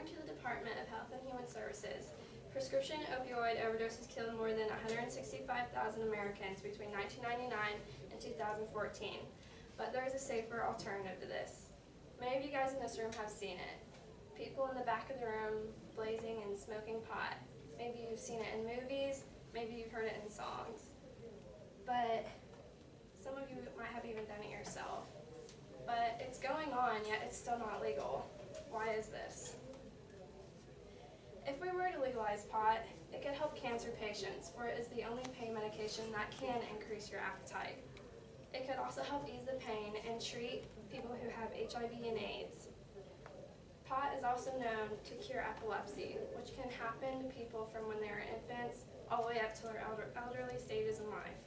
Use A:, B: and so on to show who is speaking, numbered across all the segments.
A: According to the Department of Health and Human Services, prescription opioid overdoses killed more than 165,000 Americans between 1999 and 2014. But there is a safer alternative to this. Many of you guys in this room have seen it. People in the back of the room blazing and smoking pot. Maybe you've seen it in movies, maybe you've heard it in songs. But some of you might have even done it yourself. But it's going on, yet it's still not legal. Why is this? If we were to legalize pot, it could help cancer patients, for it is the only pain medication that can increase your appetite. It could also help ease the pain and treat people who have HIV and AIDS. Pot is also known to cure epilepsy, which can happen to people from when they are infants all the way up to their elderly stages in life.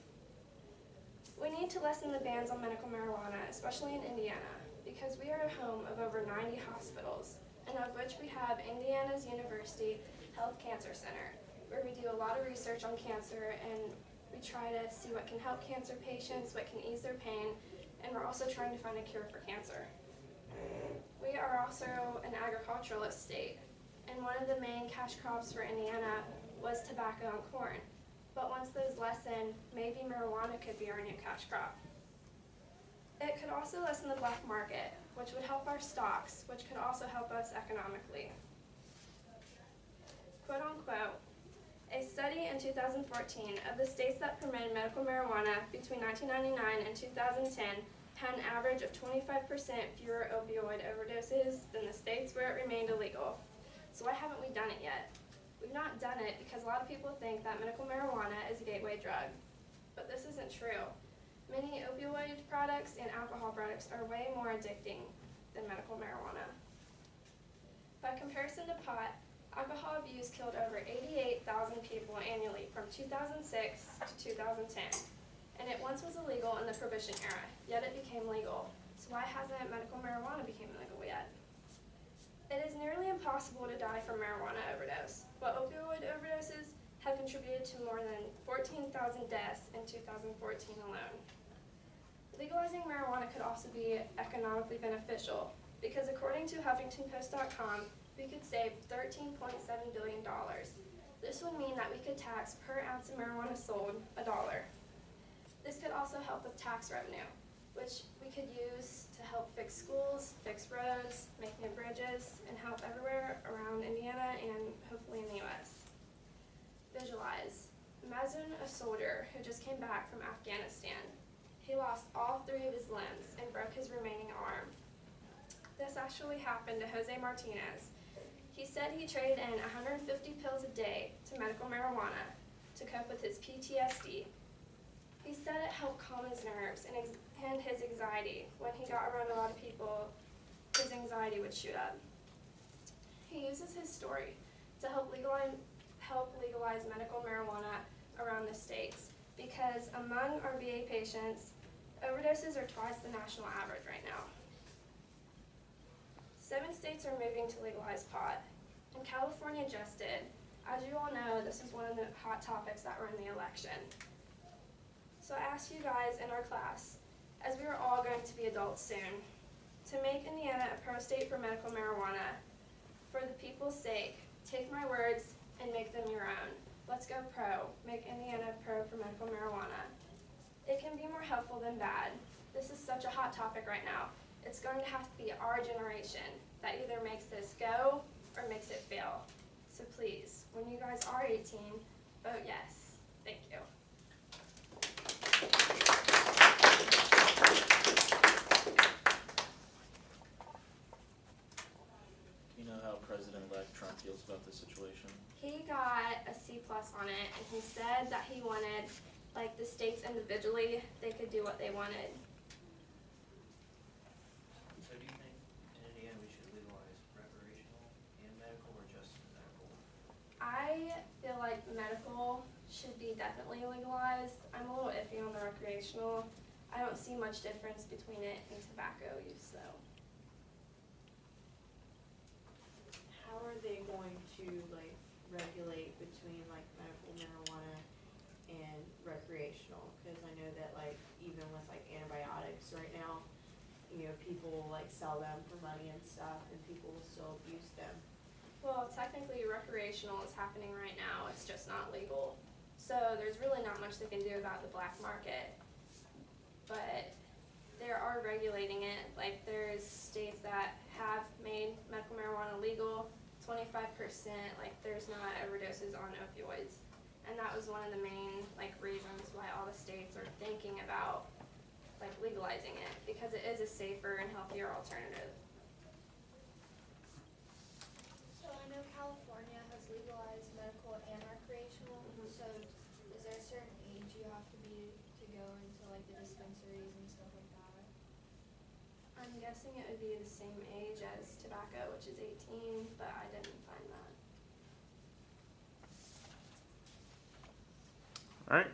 A: We need to lessen the bans on medical marijuana, especially in Indiana, because we are a home of over 90 hospitals, and of which we have Indiana's University Health Cancer Center, where we do a lot of research on cancer, and we try to see what can help cancer patients, what can ease their pain, and we're also trying to find a cure for cancer. We are also an agriculturalist state, and one of the main cash crops for Indiana was tobacco and corn. But once those lessen, maybe marijuana could be our new cash crop. It could also lessen the black market, which would help our stocks, which could also help us economically. Quote unquote, a study in 2014 of the states that permitted medical marijuana between 1999 and 2010 had an average of 25% fewer opioid overdoses than the states where it remained illegal. So why haven't we done it yet? We've not done it because a lot of people think that medical marijuana is a gateway drug, but this isn't true. Many opioid products and alcohol products are way more addicting than medical marijuana. By comparison to pot, alcohol abuse killed over 88,000 people annually from 2006 to 2010, and it once was illegal in the Prohibition era, yet it became legal. So why hasn't medical marijuana become legal yet? It is nearly impossible to die from marijuana overdose, but opioid overdoses have contributed to more than 14,000 deaths in 2014 alone. Legalizing marijuana could also be economically beneficial, because according to HuffingtonPost.com, we could save $13.7 billion. This would mean that we could tax per ounce of marijuana sold $1. This could also help with tax revenue, which we could use to help fix schools, fix roads, make new bridges, and help everywhere around Indiana and hopefully in the U.S. Visualize. Imagine a soldier who just came back from Afghanistan. He lost all 3 of his limbs and broke his remaining arm. This actually happened to Jose Martinez. He said he traded in 150 pills a day to medical marijuana to cope with his PTSD. He said it helped calm his nerves and his anxiety. When he got around a lot of people, his anxiety would shoot up. He uses his story to help legalize medical marijuana around the states, because among our VA patients, overdoses are twice the national average right now. 7 states are moving to legalize pot, and California just did. As you all know, this is one of the hot topics that were in the election. So I asked you guys in our class, as we are all going to be adults soon, to make Indiana a pro state for medical marijuana. For the people's sake, take my words and make them your own. Let's go pro. Make Indiana pro for medical marijuana. It can be more helpful than bad. This is such a hot topic right now. It's going to have to be our generation that either makes this go or makes it fail. So please, when you guys are 18, vote yes. Thank you.
B: Do you know how President-elect Trump feels about this situation?
A: He got a C+ on it, and he said that he wanted, like, the states individually, they could do what they wanted.
C: So do you think in Indiana we should legalize recreational and medical, or just medical?
A: I feel like medical should be definitely legalized. I'm a little iffy on the recreational. I don't see much difference between it and tobacco use, though.
D: How are they going to like regulate between like medical marijuana and recreational? Because I know that like even with like antibiotics right now, you know, people like sell them for money and stuff, and people will still abuse them.
A: Well, technically recreational is happening right now, it's just not legal. So there's really not much they can do about the black market. But they are regulating it, like there's states that have made medical marijuana legal, 25%, like there's not overdoses on opioids. And that was one of the main like reasons why all the states are thinking about like legalizing it, because it is a safer and healthier alternative.
E: So I know California has legalized medical and recreational, so is there a certain age you have to be to go into like the dispensaries and stuff like that?
A: I'm guessing it would be the same age as tobacco, which is 18, but I didn't find that.
F: All right,